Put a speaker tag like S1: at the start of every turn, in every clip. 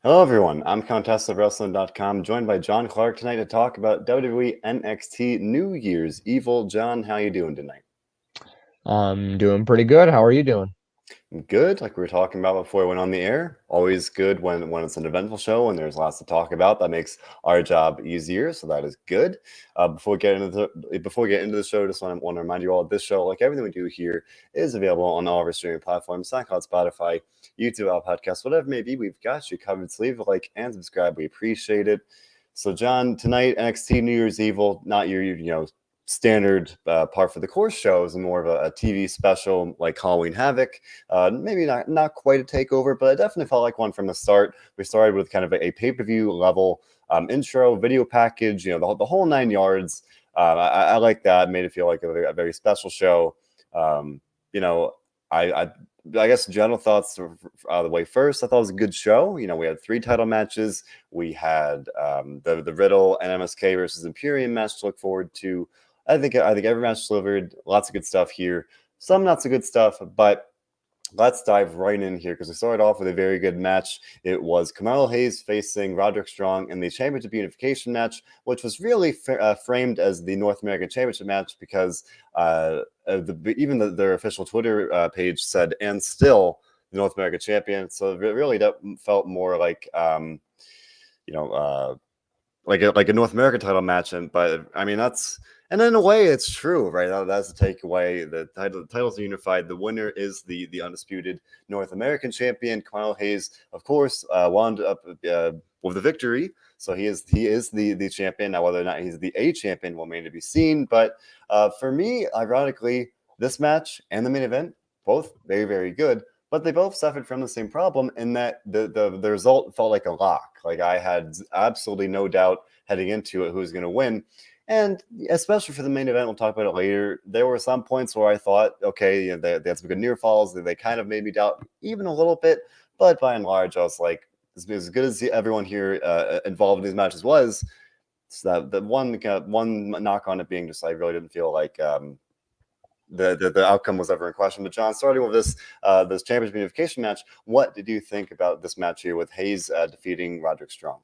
S1: Hello, everyone. I'm Colin Tessier of WrestleZone.com, joined by John Clark tonight to talk about WWE NXT New Year's Evil. John, how you doing tonight?
S2: I'm doing pretty good. How are you doing?
S1: Good, like we were talking about before we went on the air. Always good when it's an eventful show and there's lots to talk about. That makes our job easier, so that is good. Before we get into the show, just want to remind you all this show, like everything we do here, is available on all of our streaming platforms: SoundCloud, Spotify, YouTube, Apple Podcasts, whatever it may be. We've got you covered. So leave a like and subscribe. We appreciate it. So, John, tonight NXT New Year's Evil, not your standard part for the course shows, and more of a TV special like Halloween Havoc. Maybe not quite a takeover, but it definitely felt like one from the start. We started with kind of a pay-per-view level intro, video package, the whole 9 yards. I like that. Made it feel like a very special show. Um, you know, I guess general thoughts out of the way first. I thought it was a good show. We had 3 title matches. We had the Riddle and MSK versus Imperium match to look forward to. I think every match delivered. Lots of good stuff here. Some not so good stuff, but let's dive right in here because we started off with a very good match. It was Carmelo Hayes facing Roderick Strong in the Championship Unification match, which was really framed as the North American Championship match because their official Twitter page said, "And still the North American champion." So it really felt more like, you know, uh, like a North American title match, but I mean and in a way it's true, right? That's the takeaway. The titles are unified. The winner is the undisputed North American champion, Kyle Hayes. Of course, wound up with the victory, so he is the champion. Now, whether or not he's the A champion will remain to be seen. But for me, ironically, this match and the main event both very very good. But they both suffered from the same problem in that the result felt like a lock. Like I had absolutely no doubt heading into it who's going to win. And especially for the main event, we'll talk about it later. There were some points where I thought, okay, they had some good near falls. They kind of made me doubt even a little bit. But by and large, I was like, as good as everyone here involved in these matches was, so that the one knock on it being just I really didn't feel like the outcome was ever in question. But John, starting with this championship unification match, what did you think about this match here with Hayes defeating Roderick Strong?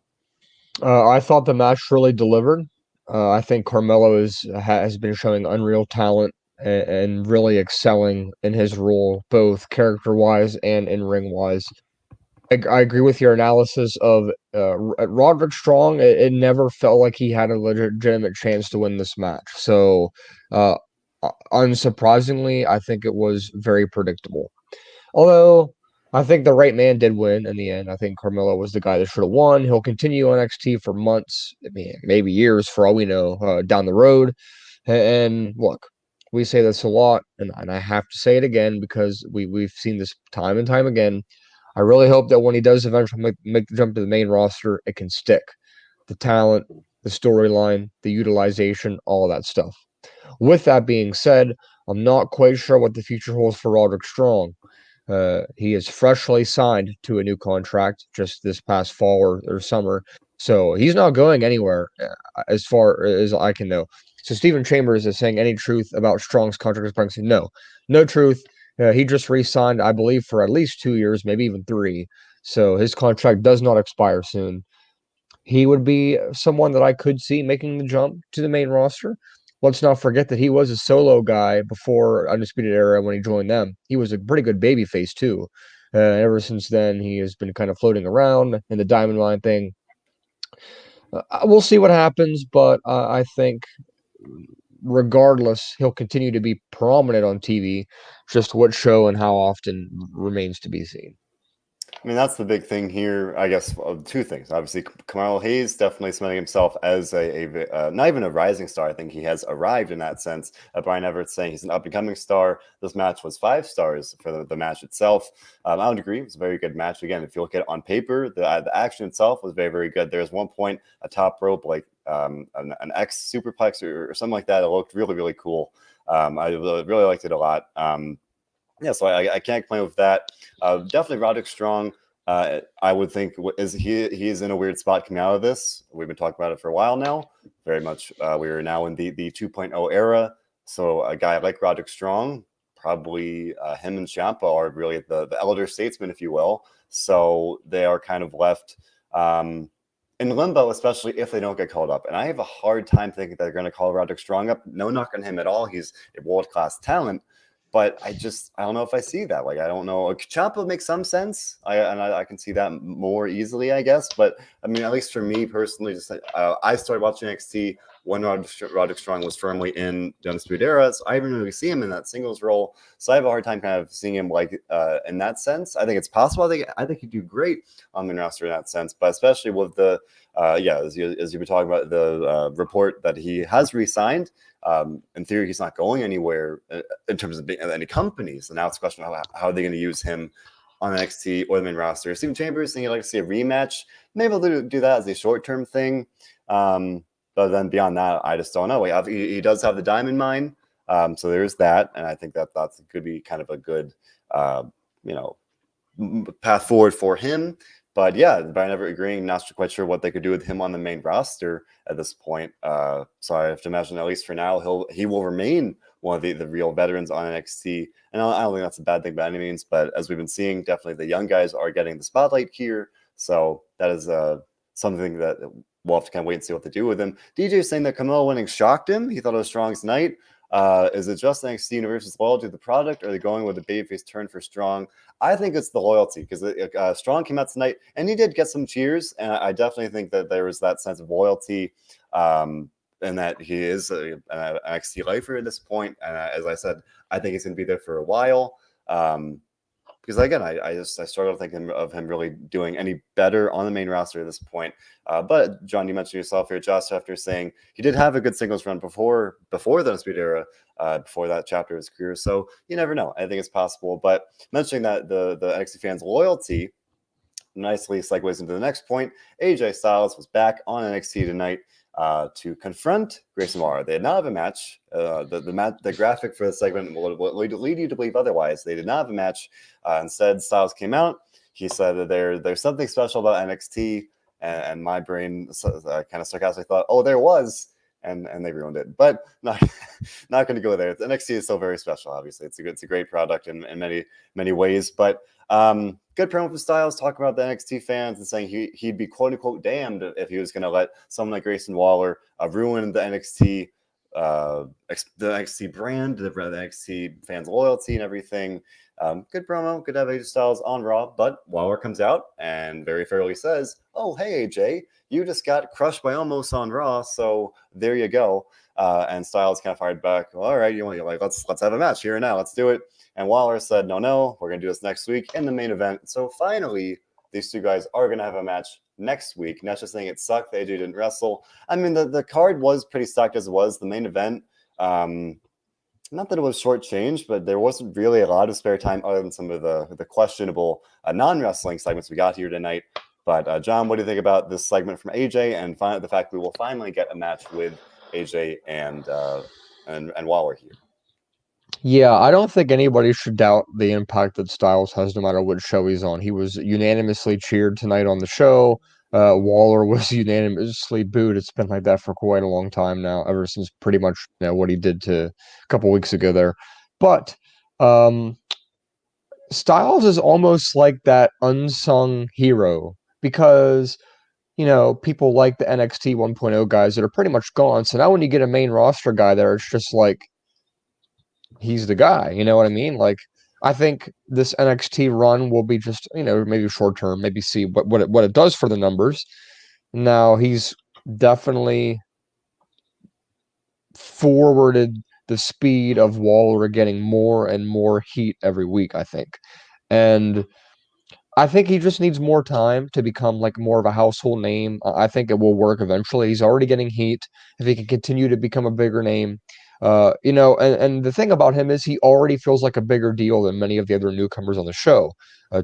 S2: I thought the match really delivered. I think Carmelo has been showing unreal talent and really excelling in his role, both character-wise and in ring-wise. I agree with your analysis of Roderick Strong. It never felt like he had a legitimate chance to win this match. So, uh, unsurprisingly, I think it was very predictable. Although I think the right man did win in the end. I think Carmelo was the guy that should have won. He'll continue on NXT for months, I mean, maybe years for all we know, down the road. And look, we say this a lot, and I have to say it again because we've seen this time and time again. I really hope that when he does eventually make the jump to the main roster, it can stick. The talent, the storyline, the utilization, all of that stuff. With that being said, I'm not quite sure what the future holds for Roderick Strong. He is freshly signed to a new contract just this past fall or summer, so he's not going anywhere as far as I can know. So Stephen Chambers is saying any truth about Strong's contract expiring? No, no truth. He just re-signed, I believe, for at least 2 years, maybe even three. So his contract does not expire soon. He would be someone that I could see making the jump to the main roster. Let's not forget that he was a solo guy before Undisputed Era when he joined them. He was a pretty good babyface too. Ever since then, he has been kind of floating around in the Diamond Line thing. We'll see what happens, but I think regardless, he'll continue to be prominent on TV. Just what show and how often remains to be seen.
S1: I mean, that's the big thing here, I guess. Two things. Obviously, Kamala Hayes definitely cementing himself as not even a rising star. I think he has arrived in that sense. Brian Everett saying he's an up and coming star. This match was 5 stars for the match itself. I would agree. It was a very good match. Again, if you look at it on paper, the action itself was very, very good. There's one point, a top rope, like an X superplex or something like that. It looked really, really cool. I really liked it a lot. Yeah, so I can't complain with that. Definitely Roderick Strong. I would think he's in a weird spot coming out of this. We've been talking about it for a while now. Very much, we are now in the 2.0 era. So a guy like Roderick Strong, probably him and Ciampa are really the elder statesmen, if you will. So they are kind of left in limbo, especially if they don't get called up. And I have a hard time thinking they're going to call Roderick Strong up. No knock on him at all. He's a world-class talent. But I don't know if I see that. Like, I don't know. Ciampa makes some sense. I can see that more easily, I guess. But I mean, at least for me personally, just I started watching NXT when Roderick Strong was firmly in the Undisputed Era. So I didn't really see him in that singles role. So I have a hard time kind of seeing him like in that sense. I think it's possible. I think he'd do great on the roster in that sense. But especially with the as you were talking about the report that he has re-signed. In theory, he's not going anywhere in terms of any companies. So now it's a question of how are they going to use him on NXT or the main roster. Stephen Chambers thinking like to see a rematch. Maybe they'll do that as a short-term thing. But then beyond that, I just don't know. He does have the diamond mine. So there's that. And I think that could be kind of a good, path forward for him. But yeah, by never agreeing, not quite sure what they could do with him on the main roster at this point. So I have to imagine, at least for now, he will remain one of the real veterans on NXT. And I don't think that's a bad thing by any means. But as we've been seeing, definitely the young guys are getting the spotlight here. So that is something that we'll have to kind of wait and see what they do with him. DJ is saying that Carmelo winning shocked him. He thought it was Strong's night. Is it just NXT Universe's loyalty to the product, or are they going with a babyface turn for Strong? I think it's the loyalty, because Strong came out tonight and he did get some cheers, and I definitely think that there was that sense of loyalty, and that he is an NXT lifer at this point. And as I said, I think he's going to be there for a while. Because again, I struggle to think of him really doing any better on the main roster at this point. But John, you mentioned yourself here, Josh, after saying he did have a good singles run before the Undisputed Era, before that chapter of his career. So you never know. I think it's possible. But mentioning that the NXT fans' loyalty nicely segues into the next point. AJ Styles was back on NXT tonight to confront Grayson Waller. They did not have a match. The graphic for the segment will lead you to believe otherwise. They did not have a match. Instead, Styles came out. He said that there's something special about NXT, and my brain kind of sarcastically thought, oh, there was, and they ruined it. But not going to go there. NXT is still very special. Obviously, it's a great product in many ways. But good promo from Styles, talking about the NXT fans and saying he'd be quote unquote damned if he was going to let someone like Grayson Waller ruin the NXT brand, the NXT fans' loyalty and everything. Good promo, good to have AJ Styles on Raw, but Waller comes out and very fairly says, "Oh, hey AJ, you just got crushed by Omos on Raw, so there you go." And Styles kind of fired back, well, all right, let's have a match here and now, let's do it. And Waller said, no, we're going to do this next week in the main event. So finally, these two guys are going to have a match next week. Not just saying it sucked that AJ didn't wrestle. I mean, the card was pretty stacked as it was. The main event, not that it was shortchanged, but there wasn't really a lot of spare time other than some of the questionable non-wrestling segments we got here tonight. But John, what do you think about this segment from AJ and the fact we will finally get a match with AJ and Waller here?
S2: Yeah, I don't think anybody should doubt the impact that Styles has no matter what show he's on. He was unanimously cheered tonight on the show. Waller was unanimously booed. It's been like that for quite a long time now, ever since pretty much what he did to a couple weeks ago there. But Styles is almost like that unsung hero because people like the NXT 1.0 guys that are pretty much gone. So now when you get a main roster guy there, it's just like he's the guy. You know what I mean? Like, I think this NXT run will be just, maybe short term, maybe see what it does for the numbers. Now, he's definitely forwarded the speed of Waller getting more and more heat every week, I think. And I think he just needs more time to become like more of a household name. I think it will work eventually. He's already getting heat. If he can continue to become a bigger name, and the thing about him is he already feels like a bigger deal than many of the other newcomers on the show.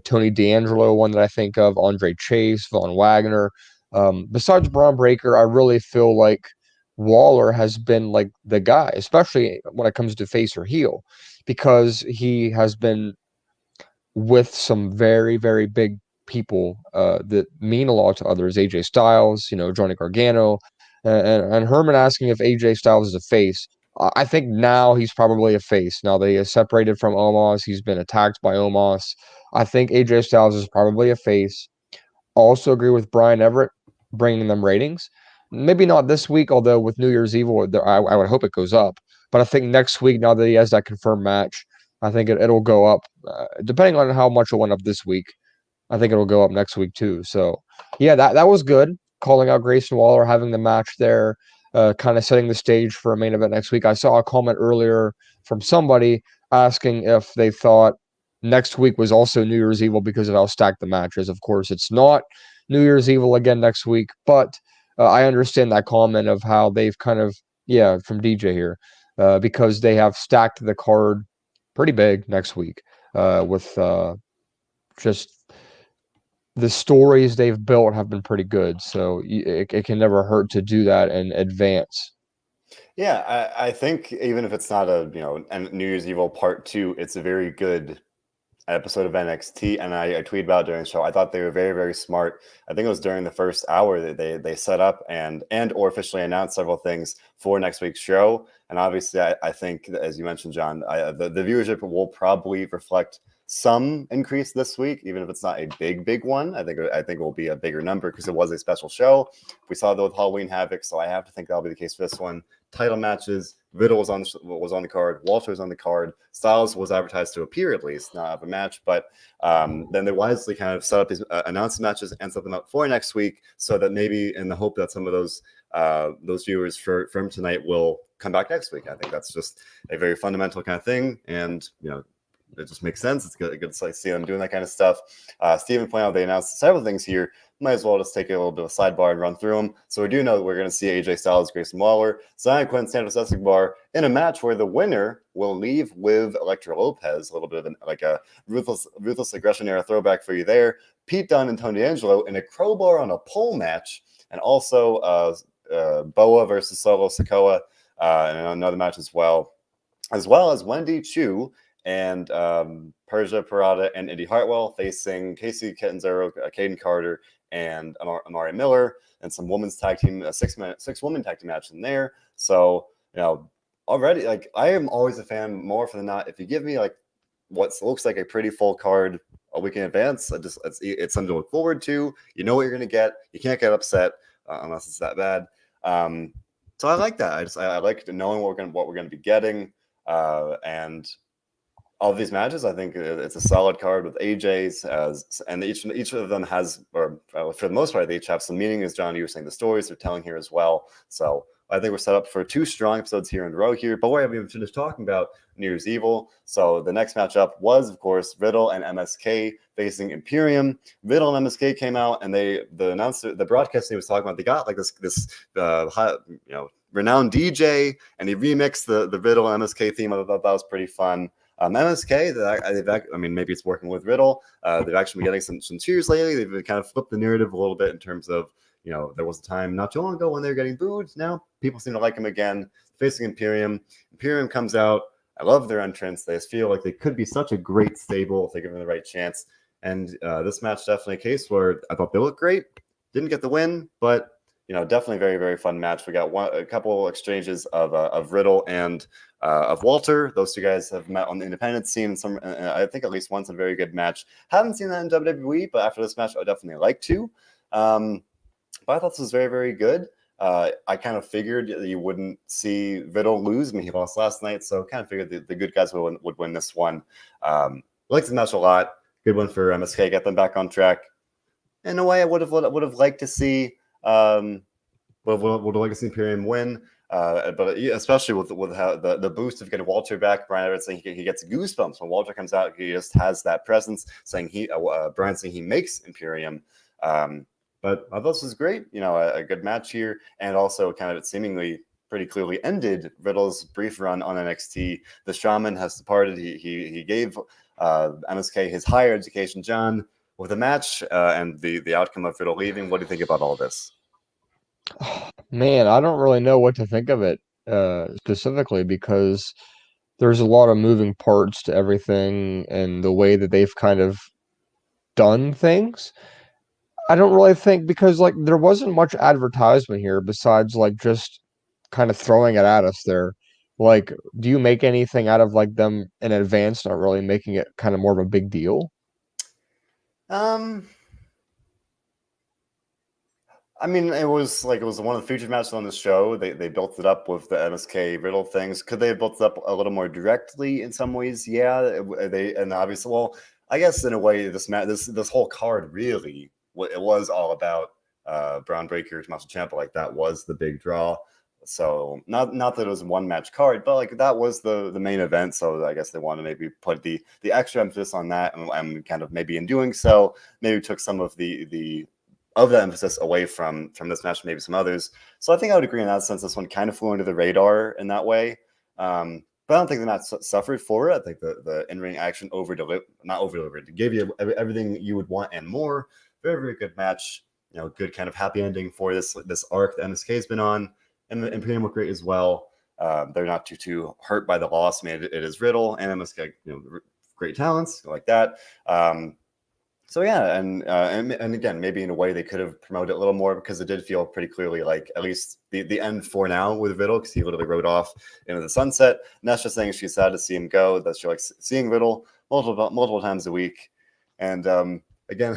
S2: Tony D'Angelo, one that I think of, Andre Chase, Von Wagner. Besides Braun Breaker, I really feel like Waller has been like the guy, especially when it comes to face or heel, because he has been with some very, very big people that mean a lot to others. AJ Styles, Johnny Gargano, and Herman asking if AJ Styles is a face. I think now he's probably a face. Now that he is separated from Omos, he's been attacked by Omos. I think AJ Styles is probably a face. Also agree with Brian Everett bringing them ratings. Maybe not this week, although with New Year's Evil, I would hope it goes up. But I think next week, now that he has that confirmed match, I think it'll go up, depending on how much it went up this week. I think it'll go up next week too. So, yeah, that was good. Calling out Grayson Waller, having the match there, kind of setting the stage for a main event next week. I saw a comment earlier from somebody asking if they thought next week was also New Year's Evil because of how stacked the match is. Of course, it's not New Year's Evil again next week, but I understand that comment of how they've kind of, yeah, from DJ here, because they have stacked the card pretty big next week with just the stories they've built have been pretty good. So it can never hurt to do that and advance.
S1: Yeah, I think even if it's not a New Year's Evil Part 2, it's a very good episode of NXT, and I tweeted about it during the show. I thought they were very, very smart. I think it was during the first hour that they set up and or officially announced several things for next week's show. And obviously, I think, as you mentioned, John, the viewership will probably reflect some increase this week, even if it's not a big one. I think it will be a bigger number because it was a special show. We saw that with Halloween Havoc, so I have to think that'll be the case for this one. Title matches. Riddle was on the card. Walter was on the card. Styles was advertised to appear at least, not have a match. But then they wisely kind of set up these announced matches and set them up for next week, so that maybe in the hope that some of those viewers from tonight will come back next week. I think that's just a very fundamental kind of thing, and it just makes sense. It's good to see them doing that kind of stuff. Steven pointed out they announced several things here. Might as well just take a little bit of a sidebar and run through them. So we do know that we're going to see AJ Styles, Grayson Waller, Zion Quinn, Santos Escobar in a match where the winner will leave with Elektra Lopez. A little bit of a ruthless aggression era throwback for you there. Pete Dunne and Tony D'Angelo in a crowbar on a pole match, and also Boa versus Solo Sikoa in another match as well as Wendy Chu and Persia Parada and Indy Hartwell facing Casey Catanzaro, Caden Carter, and Amari Miller, and some women's tag team, a six-woman tag team match in there. So, already, like, I am always a fan, more often than not, if you give me like what looks like a pretty full card a week in advance, it's something to look forward to. You know what you're going to get. You can't get upset unless it's that bad. So I like that. I like knowing what we're going to be getting, and all of these matches, I think it's a solid card with AJ's, and each of them has, or for the most part, they each have some meaning. As John, you were saying, the stories they're telling here as well. So I think we're set up for 2 strong episodes here in a row here. But we haven't even finished talking about New Year's Evil. So the next matchup was, of course, Riddle and MSK facing Imperium. Riddle and MSK came out, and the announcer, the broadcaster was talking about, they got like this renowned DJ, and he remixed the Riddle and MSK theme. I thought that was pretty fun. MSK, maybe it's working with Riddle. They've actually been getting some cheers lately. They've kind of flipped the narrative a little bit in terms of, there was a time not too long ago when they were getting booed. Now people seem to like him again. Facing Imperium. Imperium comes out. I love their entrance. They just feel like they could be such a great stable if they give them the right chance. And this match, definitely a case where I thought they looked great. Didn't get the win, but definitely very, very fun match. We got a couple exchanges of Riddle and of Walter. Those 2 guys have met on the independent scene. I think at least once, a very good match. Haven't seen that in WWE, but after this match, I would definitely like to. But I thought this was very, very good. I kind of figured you wouldn't see Riddle lose. I mean, he lost last night, so kind of figured the good guys would win this one. Liked the match a lot. Good one for MSK. Get them back on track. In a way, I would have liked to see. Would like to see Imperium win. But especially with how the boost of getting Walter back, Brian Everett saying he gets goosebumps when Walter comes out. He just has that presence, saying Brian saying he makes Imperium. But I thought this was great. A good match here, and also kind of it seemingly pretty clearly ended Riddle's brief run on NXT. The Shaman has departed. He gave MSK his higher education. John, with the match and the outcome of Riddle leaving, what do you think about all this?
S2: Man, I don't really know what to think of it specifically, because there's a lot of moving parts to everything and the way that they've kind of done things. I don't really think, because like there wasn't much advertisement here besides like just kind of throwing it at us there. Like, do you make anything out of like them in advance, not really making it kind of more of a big deal?
S1: Um, I mean, it was one of the featured matches on the show. They built it up with the MSK Riddle things. Could they have built it up a little more directly in some ways? Yeah, they and obviously, well, I guess in a way, this whole card really it was all about Braun Breaker, Tommaso Ciampa. Like that was the big draw. So not that it was a one match card, but like that was the main event. So I guess they want to maybe put the extra emphasis on that, and kind of maybe in doing so, maybe took some of the of that emphasis away from this match, maybe some others. So I think I would agree in that sense. This one kind of flew under the radar in that way. But I don't think the match suffered for it. I think the in-ring action not over-delivered. It gave you everything you would want and more. Very, very good match. You know, good kind of happy ending for this arc that MSK has been on. And the Imperium look great as well. They're not too hurt by the loss. I mean, it is Riddle and MSK, great talents like that. So yeah, and again, maybe in a way they could have promoted it a little more because it did feel pretty clearly like at least the end for now with Riddle because he literally rode off into the sunset. And that's just saying she's sad to see him go. That she likes seeing Riddle multiple times a week. And again,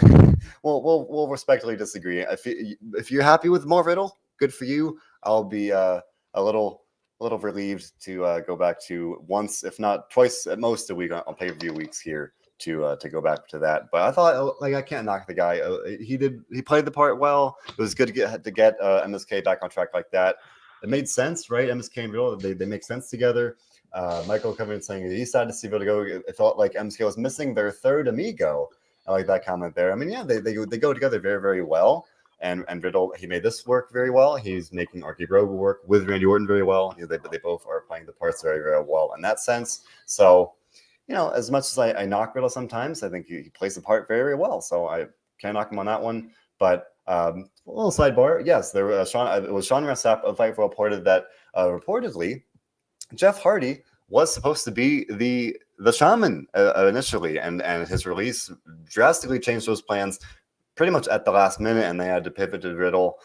S1: we'll respectfully disagree. If you're happy with more Riddle, good for you. I'll be a little relieved to go back to once, if not twice at most a week on pay-per-view weeks here to go back to that. But I thought I can't knock the guy. He played the part well. It was good to get MSK back on track like that. It made sense, right? MSK and Riddle, they make sense together. Michael coming and saying he's sad to see Riddle go. It felt like MSK was missing their third amigo. I like that comment there. I mean, yeah, they go together very, very well. And Riddle, he made this work very well. He's making RK Bro work with Randy Orton very well. They both are playing the parts very, very well in that sense. So, as much as I knock Riddle sometimes, I think he plays the part very, very well. So I can't knock him on that one. But a little sidebar, yes, it was Sean Rossap of Fightful reported that reportedly Jeff Hardy was supposed to be the shaman initially, and his release drastically changed those plans pretty much at the last minute, and they had to pivot to Riddle.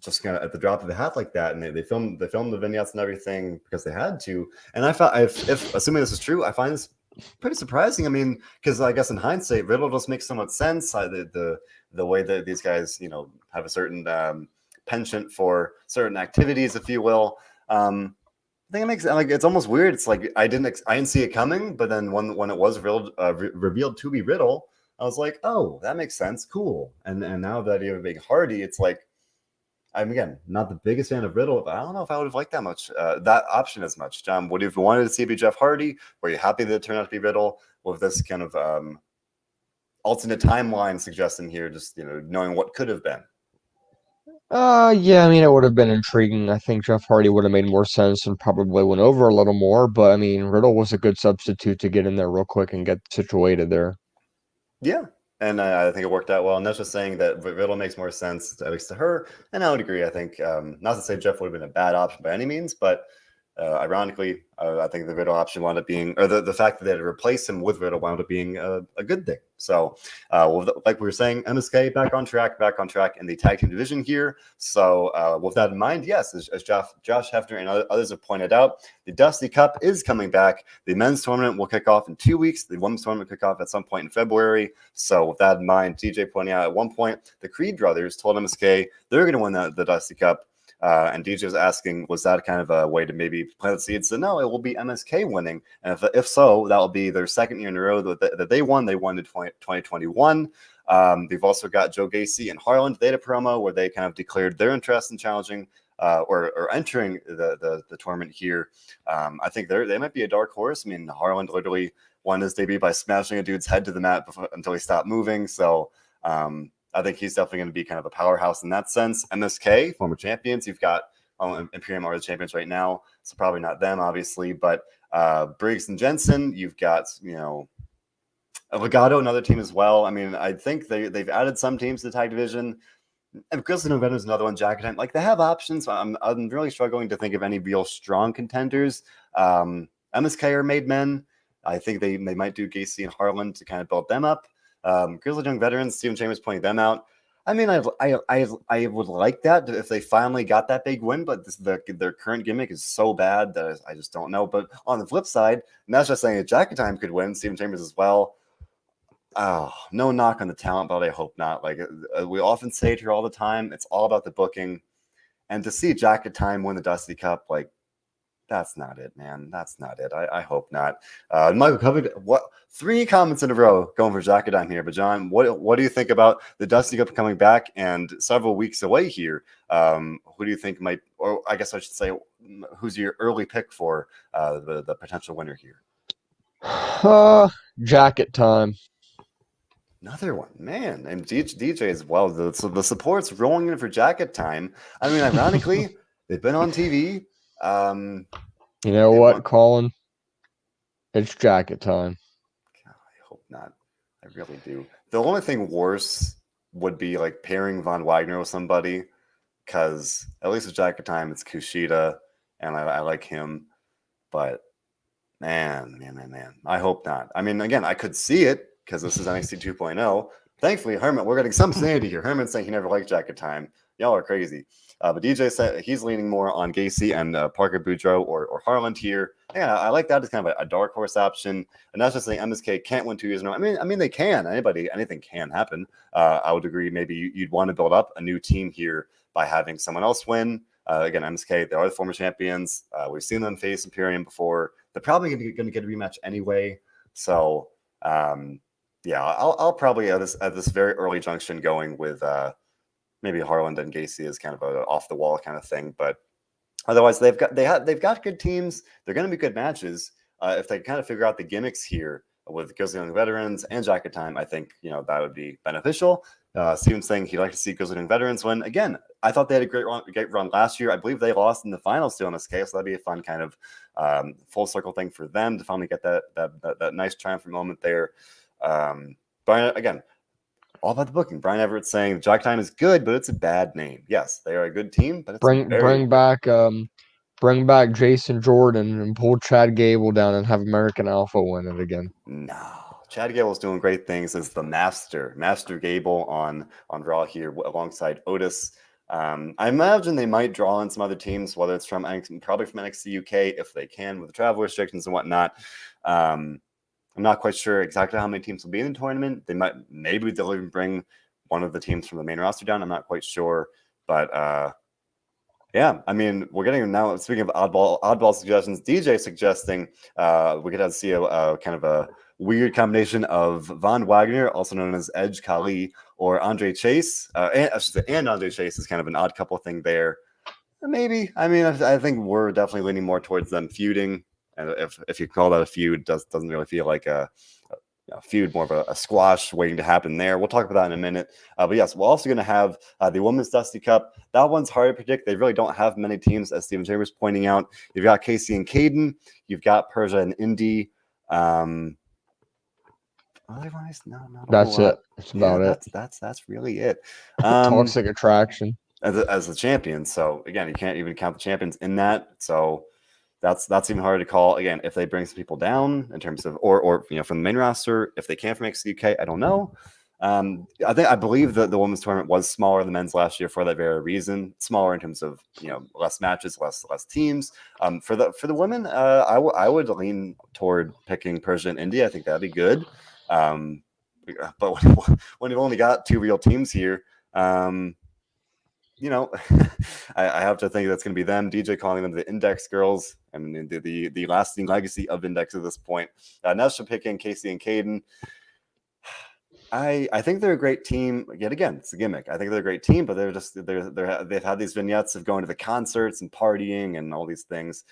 S1: Just kind of at the drop of a hat like that, and they filmed the vignettes and everything because they had to. And I thought, if assuming this is true, I find this pretty surprising. I mean, because I guess in hindsight, Riddle just makes so much sense. The way that these guys, have a certain penchant for certain activities, if you will. I think it makes it's almost weird. It's like I didn't see it coming, but then when it was revealed to be Riddle, I was like, oh, that makes sense, cool. And now that you're being Hardy, it's like. I'm again not the biggest fan of Riddle, but I don't know if I would have liked that option as much. John, would you have wanted to see it be Jeff Hardy? Were you happy that it turned out to be Riddle? With this kind of alternate timeline suggesting here, just knowing what could have been.
S2: Yeah, I mean, it would have been intriguing. I think Jeff Hardy would have made more sense and probably went over a little more, but I mean, Riddle was a good substitute to get in there real quick and get situated there.
S1: Yeah. And I think it worked out well. And that's just saying that Riddle makes more sense, at least to her. And I would agree. I think, not to say Jeff would have been a bad option by any means, but ironically, I think the Riddle option wound up being, or the fact that they had to replace him with Riddle wound up being a good thing. So, like we were saying, MSK back on track in the tag team division here. So, with that in mind, yes, as Josh Hefner and others have pointed out, the Dusty Cup is coming back. The men's tournament will kick off in 2 weeks. The women's tournament will kick off at some point in February. So, with that in mind, DJ pointing out at one point, the Creed brothers told MSK they're going to win the Dusty Cup. And DJ was asking, was that kind of a way to maybe plant the seeds? So no, it will be MSK winning. And if so, that will be their second year in a row that they won. They won in 2021. They've also got Joe Gacy and Harland. They had a promo where they kind of declared their interest in challenging or entering the tournament here. I think they might be a dark horse. I mean, Harland literally won his debut by smashing a dude's head to the mat until he stopped moving. So I think he's definitely going to be kind of a powerhouse in that sense. MSK, former champions. You've got Imperium are the champions right now, so probably not them, obviously. But Briggs and Jensen, you've got Legato, another team as well. I mean, I think they've added some teams to the tag division. And Grizzly November is another one. Jack Time, like they have options. I'm really struggling to think of any real strong contenders. MSK are made men. I think they might do Gacy and Harland to kind of build them up. Grizzly Young Veterans, Steven Chambers pointing them out. I mean, I would like that if they finally got that big win, but their current gimmick is so bad that I just don't know. But on the flip side, and that's just saying that Jacket Time could win, Steven Chambers as well. Oh, no knock on the talent, but I hope not. Like we often say it here all the time, it's all about the booking. And to see Jacket Time win the Dusty Cup, like that's not it, man. That's not it. I hope not. Michael covered what 3 comments in a row going for Jacket Time here. But John, what do you think about the Dusty Cup coming back and several weeks away here? Who do you think might, or I guess I should say, who's your early pick for the potential winner here?
S2: Jacket Time.
S1: Another one, man, and DJ as well. So the support's rolling in for Jacket Time. I mean, ironically, they've been on TV.
S2: You know what, Colin? It's Jacket Time.
S1: God, I hope not. I really do. The only thing worse would be like pairing Von Wagner with somebody, because at least with Jacket Time, it's Kushida, and I like him. But man, I hope not. I mean, again, I could see it because this is NXT 2.0. Thankfully, Herman, we're getting some sanity here. Herman's saying he never liked Jacket Time. Y'all are crazy. But DJ said he's leaning more on Gacy and Parker Boudreaux or Harland here. Yeah, I like that as kind of a dark horse option. And that's just saying MSK can't win 2 years in a row. I mean, they can. Anything can happen. I would agree. Maybe you'd want to build up a new team here by having someone else win. Again, MSK, they are the former champions. We've seen them face Imperium before. They're probably going to get a rematch anyway. So, yeah, I'll probably at this very early junction going with maybe Harland and Gacy is kind of an off the wall kind of thing. But otherwise, they've got good teams. They're going to be good matches. If they kind of figure out the gimmicks here with Grizzly Young Veterans and Jacket Time, I think that would be beneficial. Steven's saying he'd like to see Grizzly Young Veterans win again. I thought they had a great run last year. I believe they lost in the finals to MSK, so that'd be a fun kind of full circle thing for them to finally get that nice triumphant moment there. But again, all about the booking. Brian Everett saying Jack Time is good, but it's a bad name. Yes, they are a good team, but it's
S2: bring back Jason Jordan and pull Chad Gable down and have American Alpha win it again.
S1: No, Chad Gable is doing great things as the Master Gable on Raw here alongside Otis. I imagine they might draw in some other teams, whether it's probably from NXT UK if they can with the travel restrictions and whatnot. I'm not quite sure exactly how many teams will be in the tournament. Maybe they'll even bring one of the teams from the main roster down. I'm not quite sure, but yeah, I mean, we're getting now. Speaking of oddball suggestions, DJ suggesting we could see a kind of a weird combination of Von Wagner, also known as Edge Khali, or Andre Chase, and Andre Chase is kind of an odd couple thing there. Maybe. I mean, I think we're definitely leaning more towards them feuding. And if you call that a feud, doesn't really feel like a feud, more of a squash waiting to happen there. We'll talk about that in a minute. But yes, we're also going to have the Women's Dusty Cup. That one's hard to predict. They really don't have many teams, as Steven Chambers pointing out. You've got Casey and Caden. You've got Persia and Indy. Otherwise, no, not
S2: that's it. That's about it.
S1: That's really it.
S2: Toxic Attraction
S1: as the champions. So again, you can't even count the champions in that. So that's even harder to call. Again, if they bring some people down in terms of or from the main roster, if they can from NXT UK, I don't know. I believe that the women's tournament was smaller than men's last year for that very reason. Smaller in terms of less matches, less teams. For the women, I would lean toward picking Persia and India. I think that'd be good. But when you've only got 2 real teams here, I have to think that's going to be them. DJ calling them the Index Girls. I mean, the lasting legacy of Index at this point. Nesha picking Casey and Caden. I think they're a great team. Yet again, it's a gimmick. I think they're a great team, but they've had these vignettes of going to the concerts and partying and all these things.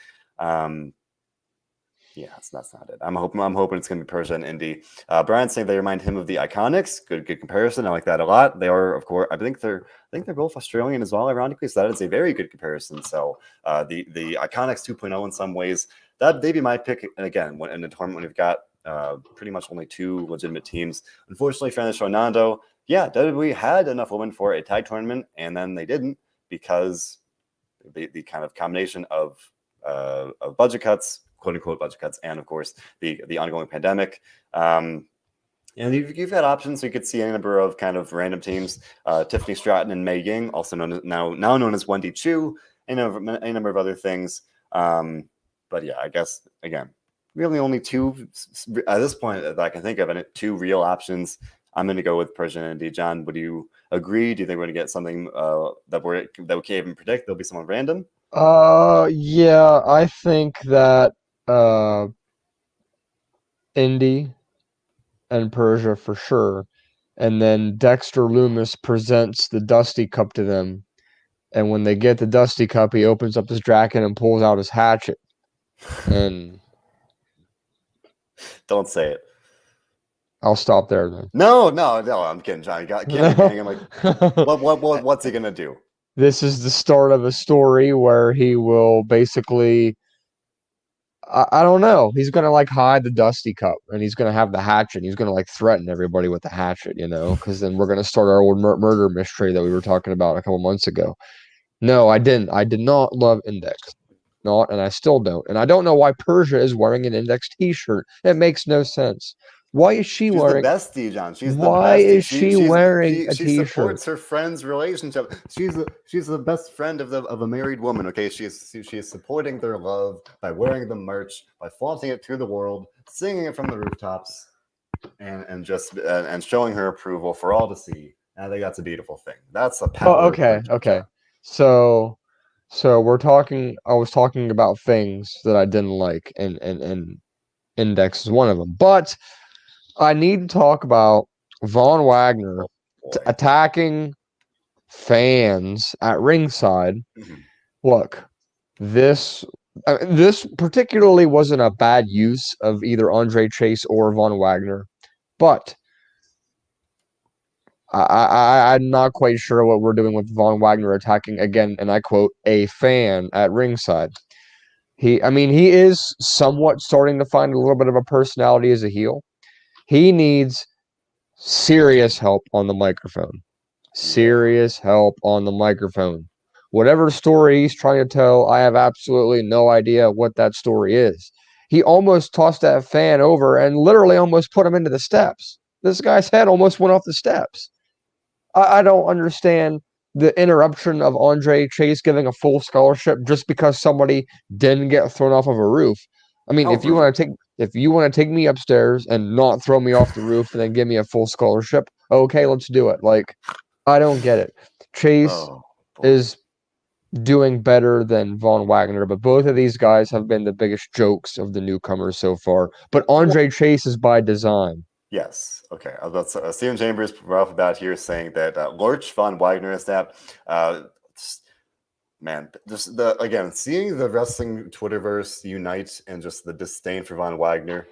S1: Yeah, that's not it. I'm hoping it's going to be Persia and Indy. Brian's saying they remind him of the Iconics. Good comparison. I like that a lot. They are, of course. I think they're both Australian as well. Ironically, so that is a very good comparison. So the Iconics 2.0 in some ways. That they'd be my pick. And again, in the tournament when we've got pretty much only 2 legitimate teams. Unfortunately, fan of the show Nando. Yeah, WWE had enough women for a tag tournament, and then they didn't because the kind of combination of budget cuts, quote unquote budget cuts, and of course the ongoing pandemic. And you've had options. So you could see any number of kind of random teams. Tiffany Stratton and Mei Ying, also known as now known as Wendy Chu, and a number of other things. But yeah, I guess again, really only two at this point that I can think of, and two real options. I'm going to go with Persian and Indy. John, would you agree? Do you think we're going to get something that we can't even predict? There'll be someone random.
S2: Yeah, I think that uh Indy and Persia for sure. And then Dexter Loomis presents the Dusty Cup to them. And when they get the Dusty Cup, he opens up his jacket and pulls out his hatchet. And
S1: Don't say it.
S2: I'll stop there then.
S1: No, no, no. I'm kidding, John. You can't make me hang. I'm like, what's he gonna do?
S2: This is the start of a story where he will basically, I don't know. He's gonna like hide the Dusty Cup, and he's gonna have the hatchet. He's gonna like threaten everybody with the hatchet, because then we're gonna start our old murder mystery that we were talking about a couple months ago. No, I didn't. I did not love Index. Not, and I still don't. And I don't know why Persia is wearing an Index T-shirt. It makes no sense. Why is she
S1: She's the
S2: wearing?
S1: bestie, John. She's the
S2: Why
S1: bestie.
S2: is she wearing a
S1: She
S2: T-shirt?
S1: supports her friend's relationship. She's the best friend of a married woman. Okay, she is supporting their love by wearing the merch, by flaunting it to the world, singing it from the rooftops, and just and showing her approval for all to see. I think that's a beautiful thing. That's the
S2: Oh,
S1: power of
S2: okay,
S1: friendship,
S2: okay.
S1: John.
S2: So, so we're talking. I was talking about things that I didn't like, and Index is one of them. But I need to talk about Von Wagner
S1: Oh boy.
S2: attacking fans at ringside.
S1: Mhm.
S2: Look, this this particularly wasn't a bad use of either Andre Chase or Von Wagner, but I'm not quite sure what we're doing with Von Wagner attacking again, and I quote, a fan at ringside. I mean, he is somewhat starting to find a little bit of a personality as a heel. He needs serious help on the microphone.
S1: Yeah.
S2: Serious help on the microphone. Whatever story he's trying to tell, I have absolutely no idea what that story is. He almost tossed that fan over and literally almost put him into the steps. This guy's head almost went off the steps. I don't understand the interruption of Andre Chase giving a full scholarship just because somebody didn't get thrown off of a roof. I mean,
S1: How rude.
S2: if you want to take me upstairs and not throw me off the roof and then give me a full scholarship, okay, let's do it. Like, I don't get it. Chase
S1: Oh boy.
S2: is doing better than Von Wagner, but both of these guys have been the biggest jokes of the newcomers so far. But Andre Chase is by design.
S1: Yes. Okay. Stephen Chambers right off the bat here saying that Lorch von Wagner is that. Man, just seeing the wrestling Twitterverse unite and just the disdain for Von Wagner,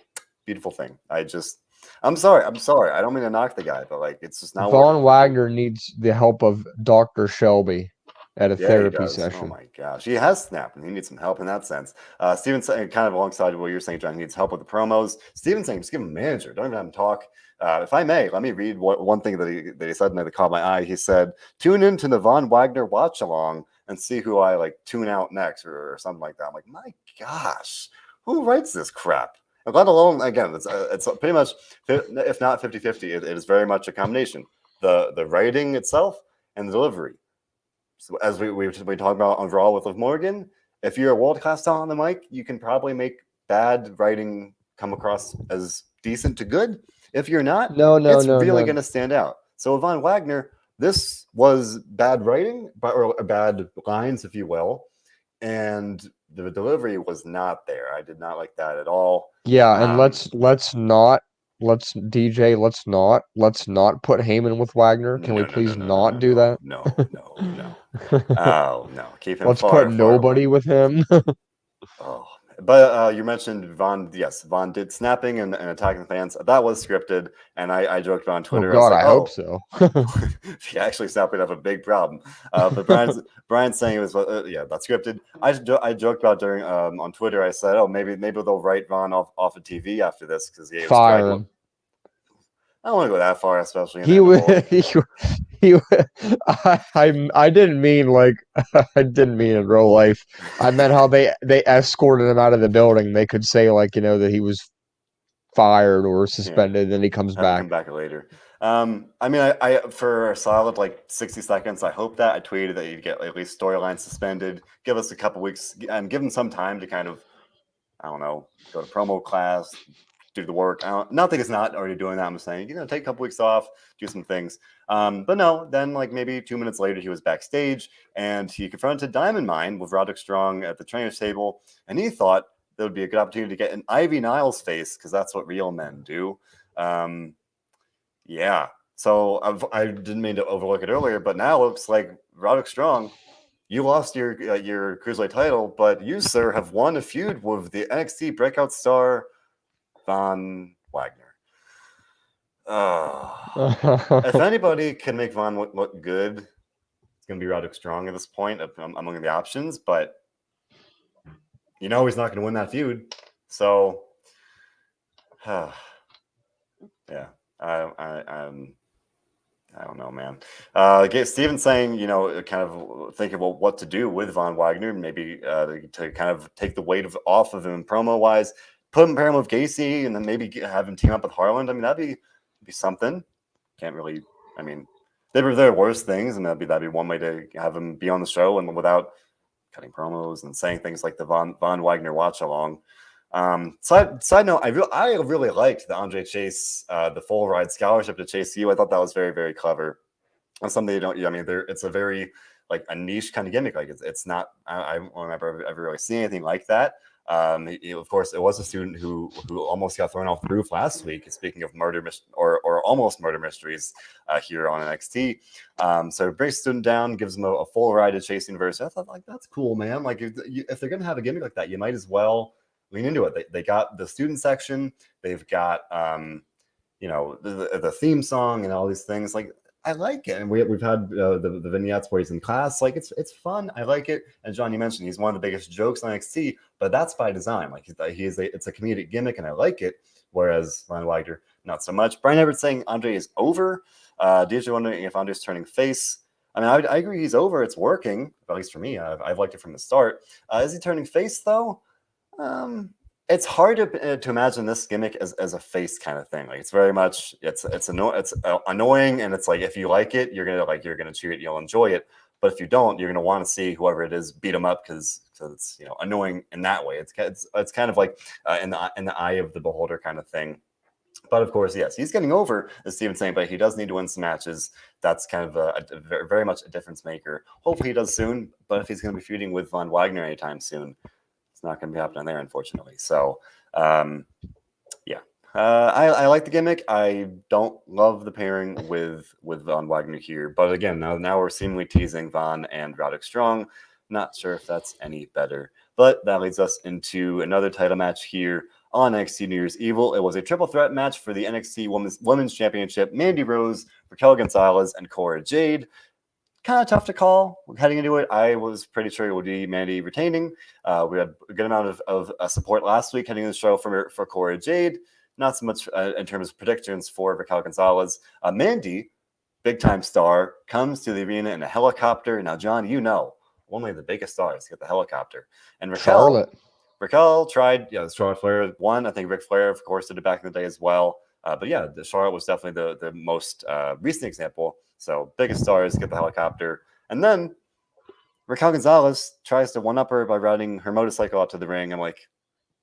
S1: beautiful thing. I'm sorry. I don't mean to knock the guy, but like, it's just not working.
S2: Von Wagner needs the help of Dr. Shelby at a
S1: Yeah, he
S2: therapy
S1: does. Oh
S2: session.
S1: my gosh, he has snapped, and he needs some help in that sense. Steven saying, kind of alongside what you're saying, John, he needs help with the promos. Steven saying, just give him a manager. Don't even have him talk. If I may, let me read one thing that he said, and that caught my eye. He said, "Tune in to the Von Wagner watch along and see who I like tune out next," or something like that. I'm like, my gosh, who writes this crap? And let alone, again, it's pretty much, if not 50-50, it is very much a combination. The writing itself and the delivery. So as we talked about on Raw with Liv Morgan, if you're a world class talent on the mic, you can probably make bad writing come across as decent to good. If you're not,
S2: No, no,
S1: it's
S2: no,
S1: really
S2: no.
S1: going to stand out. So Von Wagner, this was bad writing, or bad lines, if you will, and the delivery was not there. I did not like that at all.
S2: Yeah, and let's DJ, let's not put Heyman with Wagner. Can we
S1: No, no, no,
S2: please
S1: no, no,
S2: not
S1: no,
S2: do
S1: no,
S2: that?
S1: no, no, no. Oh no, keep him
S2: Let's put
S1: far, far away.
S2: nobody with him.
S1: Oh, but you mentioned Von. Yes, Von did snapping and attacking fans. That was scripted, and I joked about on
S2: Oh
S1: Twitter. I was
S2: God,
S1: like,
S2: I hope
S1: "Oh,
S2: so.
S1: if you actually snap, we'd have a big problem." But Brian's saying it was yeah, that's scripted. I joked about during on Twitter. I said, "Oh, maybe they'll write Von off of TV after this because he was
S2: Fire
S1: dragging."
S2: him.
S1: I don't want to go that far, especially in
S2: He would.
S1: Animal.
S2: He. I didn't mean like I didn't mean in real life. I meant how they escorted him out of the building. They could say like that he was fired or suspended, and he comes
S1: Have him
S2: back.
S1: come back later. I mean, I for a solid like 60 seconds, I hope that I tweeted that you'd get at least storyline suspended. Give us a couple weeks and give him some time to kind of, I don't know, go to promo class, do the work. Not that he's not already doing that. I'm saying, take a couple weeks off, do some things. But no, then like maybe 2 minutes later, he was backstage and he confronted Diamond Mine with Roderick Strong at the trainer's table, and he thought there would be a good opportunity to get an Ivy Niles face because that's what real men do. Yeah. So I didn't mean to overlook it earlier, but now it looks like Roderick Strong, you lost your cruiserweight title, but you, sir, have won a feud with the NXT breakout star Von Wagner. If anybody can make Von look good, it's going to be Roderick Strong at this point among the options, but he's not going to win that feud. So, yeah, I don't know, man. Steven's saying, kind of thinking about what to do with Von Wagner, maybe to kind of take the weight off of him promo-wise, put him pair him with Gacy, and then maybe have him team up with Harland. I mean, that'd be something. Can't really. I mean, there are worse things, and that'd be one way to have him be on the show and without cutting promos and saying things like the Von Wagner watch along. Side note, I really liked the Andre Chase, the full ride scholarship to Chase U. I thought that was very, very clever. That's something you don't. I mean, it's a very like a niche kind of gimmick. Like it's not. I don't remember ever really seeing anything like that. Of course, it was a student who almost got thrown off the roof last week. Speaking of murder or almost murder mysteries here on NXT, so brings student down, gives him a full ride to Chase University. I thought like that's cool, man. Like if they're gonna have a gimmick like that, you might as well lean into it. They got the student section. They've got the theme song and all these things. Like I like it, and we've had the vignettes where he's in class. Like it's fun. I like it. And John, you mentioned he's one of the biggest jokes on NXT, but that's by design. Like it's a comedic gimmick, and I like it. Whereas Von Wagner, not so much. Brian Everett saying Andre is over. DJ wondering if Andre's turning face. I mean, I agree he's over. It's working, at least for me. I've liked it from the start. Is he turning face though? It's hard to imagine this gimmick as a face kind of thing. Like it's very much it's annoying, and it's like if you like it, you're gonna cheer it, you'll enjoy it. But if you don't, you're gonna want to see whoever it is beat him up because it's annoying in that way. It's kind of like in the eye of the beholder kind of thing. But of course, yes, he's getting over, as Steven's saying, but he does need to win some matches. That's kind of a very much a difference maker. Hopefully he does soon, but if he's going to be feuding with Von Wagner anytime soon, it's not going to be happening there, unfortunately. So, yeah. I like the gimmick. I don't love the pairing with Von Wagner here. But again, now we're seemingly teasing Von and Roderick Strong. Not sure if that's any better. But that leads us into another title match here on NXT New Year's Evil. It was a triple threat match for the NXT Women's Championship. Mandy Rose, Raquel Gonzalez, and Cora Jade. Kind of tough to call heading into it. I was pretty sure it would be Mandy retaining. We had a good amount of support last week heading into the show for Cora Jade. Not so much in terms of predictions for Raquel Gonzalez. Mandy, big-time star, comes to the arena in a helicopter. Now, John, only the biggest stars get the helicopter. And Raquel tried, Charlotte Flair won. I think Ric Flair, of course, did it back in the day as well. But yeah, the Charlotte was definitely the most recent example. So biggest stars get the helicopter. And then Raquel Gonzalez tries to one-up her by riding her motorcycle out to the ring. I'm like,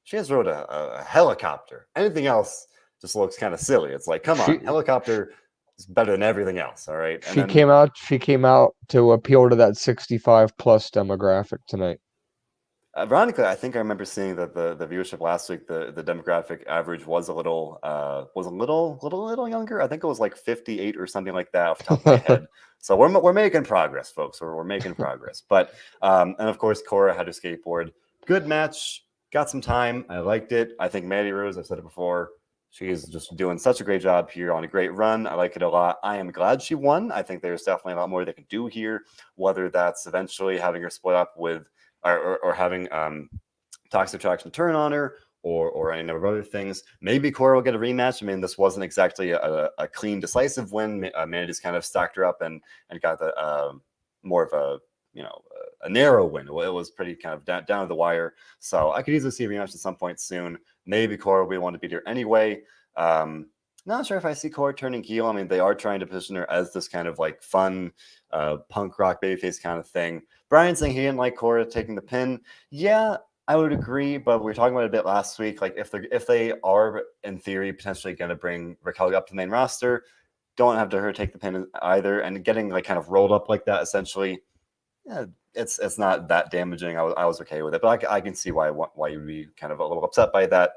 S1: she has rode a helicopter. Anything else just looks kind of silly. It's like, come on, helicopter is better than everything else, all right?
S2: And she came out to appeal to that 65-plus demographic tonight.
S1: Ironically, I think I remember seeing that the viewership last week, the demographic average was a little younger. I think it was like 58 or something like that off the top of my head. So we're making progress, folks. We're making progress. But and of course, Cora had her skateboard. Good match. Got some time. I liked it. I think Mandy Rose, I've said it before, she is just doing such a great job here on a great run. I like it a lot. I am glad she won. I think there's definitely a lot more they can do here, whether that's eventually having her split up with or having Toxic Attraction turn on her or any number of other things. Maybe Cora will get a rematch. I mean, this wasn't exactly a clean, decisive win. Mandy's kind of stacked her up and got the more of a a narrow win. It was pretty kind of down to the wire. So I could easily see a rematch at some point soon. Maybe Cora will want to beat her anyway. Not sure if I see Cora turning heel. I mean, they are trying to position her as this kind of like fun punk rock babyface kind of thing. Brian saying he didn't like Cora taking the pin. Yeah, I would agree, but we were talking about it a bit last week. Like if they are in theory potentially going to bring Raquel up to the main roster, don't have to her take the pin either, and getting like kind of rolled up like that essentially. Yeah, it's not that damaging. I was okay with it, but I can see why you'd be kind of a little upset by that.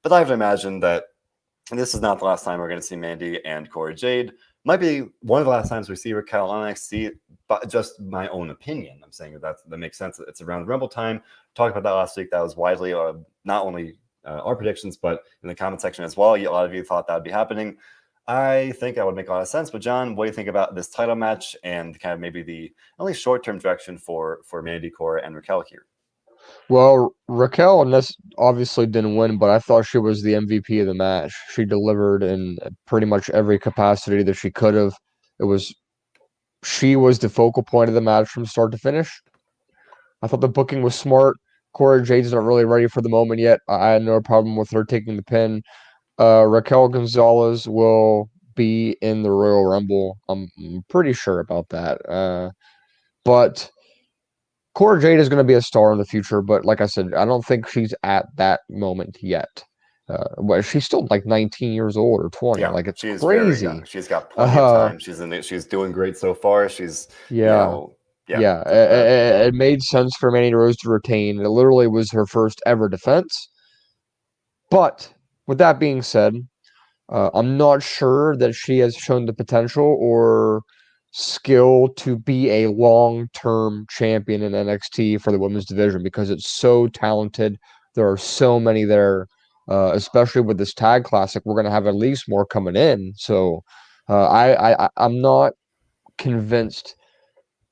S1: But I have to imagine that this is not the last time we're going to see Mandy and Cora Jade. Might be one of the last times we see Raquel on NXT, but just my own opinion. I'm saying that makes sense. It's around Rumble time. Talked about that last week. That was widely not only our predictions, but in the comment section as well. A lot of you thought that would be happening. I think that would make a lot of sense. But John, what do you think about this title match and kind of maybe the only short-term direction for Mandy, Cora, and Raquel here?
S2: Well, Raquel and this obviously didn't win, but I thought she was the MVP of the match. She delivered in pretty much every capacity that she could have. She was the focal point of the match from start to finish. I thought the booking was smart. Cora Jade's not really ready for the moment yet. I had no problem with her taking the pin. Raquel Gonzalez will be in the Royal Rumble. I'm pretty sure about that. But Cora Jade is going to be a star in the future, but like I said, I don't think she's at that moment yet. Well, she's still like 19 years old or 20.
S1: Yeah,
S2: Like it's
S1: she's very young.
S2: crazy.
S1: She's got plenty of
S2: Uh,
S1: time. She's doing great so far. She's
S2: yeah,
S1: yeah.
S2: yeah.
S1: So
S2: It made sense for Mandy Rose to retain. It literally was her first ever defense. But with that being said, I'm not sure that she has shown the potential or skill to be a long-term champion in NXT for the women's division because it's so talented. There are so many there, especially with this tag classic. We're going to have at least more coming in. So I'm not convinced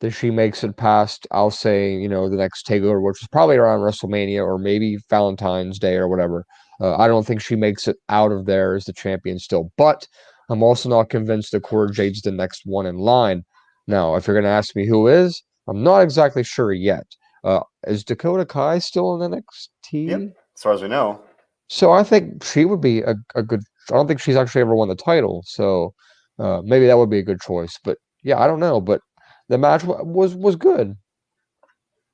S2: that she makes it past, I'll say, the next takeover, which is probably around WrestleMania or maybe Valentine's Day or whatever. I don't think she makes it out of there as the champion still. But I'm also not convinced that Cora Jade's the next one in line. Now, if you're going to ask me who is, I'm not exactly sure yet. Is Dakota Kai still in
S1: yep,
S2: NXT?
S1: as far as we know.
S2: So I think she would be a good. I don't think she's actually ever won the title, so maybe that would be a good choice. But yeah, I don't know. But the match was good.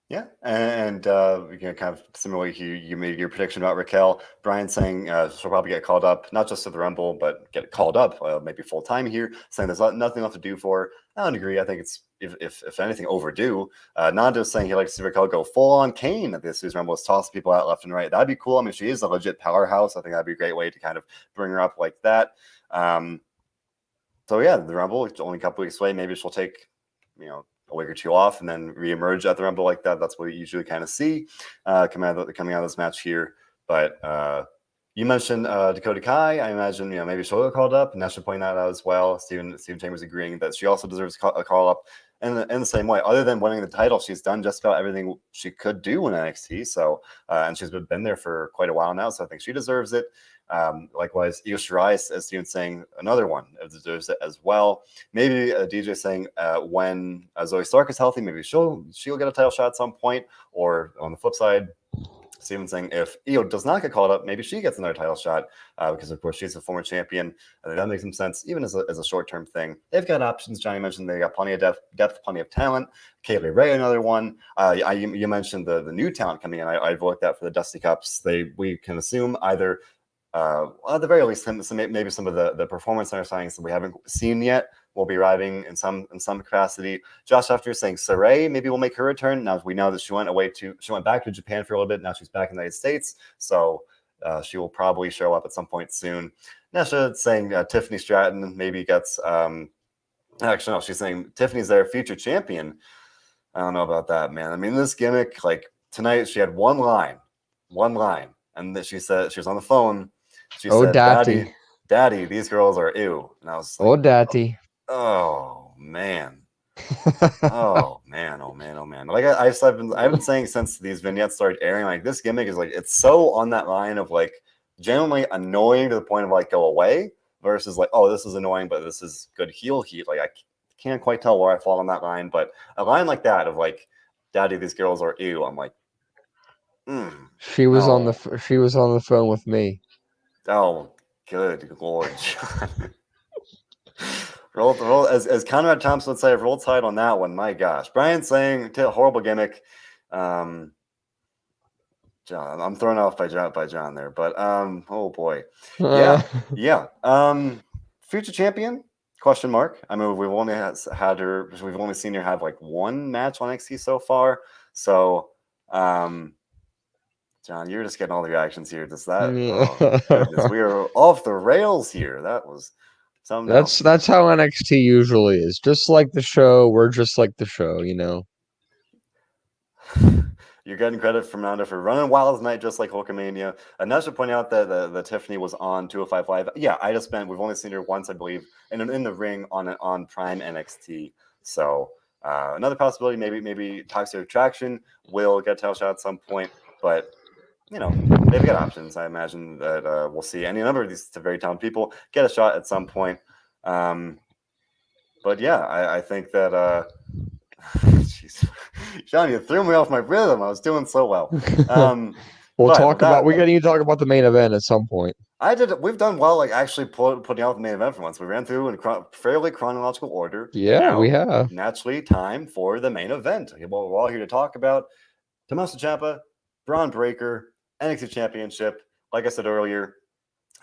S1: Yeah, and kind of similarly, you made your prediction about Raquel. Brian saying she'll probably get called up, not just to the Rumble, but get called up maybe full time here. Saying there's nothing left to do for her. I don't agree. I think it's if anything overdue. Nando saying he'd like to see Raquel go full on Kane at this year's Rumble, toss people out left and right. That'd be cool. I mean, she is a legit powerhouse. I think that'd be a great way to kind of bring her up like that. So yeah, the Rumble it's only a couple weeks away. Maybe she'll take a week or two off and then reemerge at the Rumble like that. That's what we usually kind of see coming out of this match here. But you mentioned Dakota Kai. I imagine maybe she'll get called up, and that should point that out as well. Steven Chambers agreeing that she also deserves a call up in the same way. Other than winning the title, she's done just about everything she could do in NXT. So and she's been there for quite a while now, so I think she deserves it. Likewise, Io Shirai, as Steven's saying, another one deserves it as well. Maybe DJ saying when Zoe Stark is healthy, maybe she'll get a title shot at some point. Or on the flip side, Steven saying if Io does not get called up, maybe she gets another title shot because, of course, she's a former champion. I think that makes some sense, even as a short-term thing. They've got options. Johnny mentioned they got plenty of depth, plenty of talent. Kaylee Ray, another one. You mentioned the new talent coming in. I've looked at for the Dusty Cups. We can assume either at the very least, maybe some of the performance center signings that we haven't seen yet will be arriving in some capacity. Josh, after saying Saray, maybe we'll make her return. Now we know that she went back to Japan for a little bit. Now she's back in the United States, so she will probably show up at some point soon. Nesha saying Tiffany Stratton maybe gets. Actually, no, she's saying Tiffany's their future champion. I don't know about that, man. I mean, this gimmick, like tonight, she had one line, and that she said she was on the phone. She said,
S2: Daddy.
S1: Daddy, these girls are ew. And I was like,
S2: Daddy.
S1: oh, man. Oh, man. Like I've been saying since these vignettes started airing, like this gimmick is like, it's so on that line of like genuinely annoying to the point of like go away versus like, oh, this is annoying, but this is good heel heat. Like I can't quite tell where I fall on that line, but a line like that of like, Daddy, these girls are ew. I'm like, mm,
S2: She was on
S1: no.
S2: the she was on the phone with me.
S1: Oh, good Lord, John. roll, as Conrad Thompson would say, roll tide on that one. My gosh. Brian saying, horrible gimmick. John, I'm thrown off by John there, but oh boy, yeah, yeah. Future champion? Question mark. I mean, we've only had her. We've only seen her have like one match on NXT so far. So, John, you're just getting all the reactions here. Does that? Oh goodness, we are off the rails here. That was something else.
S2: That's how NXT usually is. Just like the show, we're just like the show, you know.
S1: You're getting credit from Nanda for running wild tonight, just like Hulkamania. And I should point out that the Tiffany was on 205 Live. Yeah, we've only seen her once, I believe, in the ring on Prime NXT. So another possibility, maybe Toxic Attraction will get a title shot at some point. But, you know, they've got options. I imagine that we'll see any number of these very talented people get a shot at some point. But yeah, I think that... Jeez. John, you threw me off my rhythm. I was doing so well.
S2: We gotta need to talk about the main event at some point.
S1: We've done well, like actually putting out the main event for once. We ran through in fairly chronological order.
S2: Yeah, we have.
S1: Naturally, time for the main event. Well, we're all here to talk about Tommaso Ciampa, Braun Breaker, NXT Championship. Like I said earlier,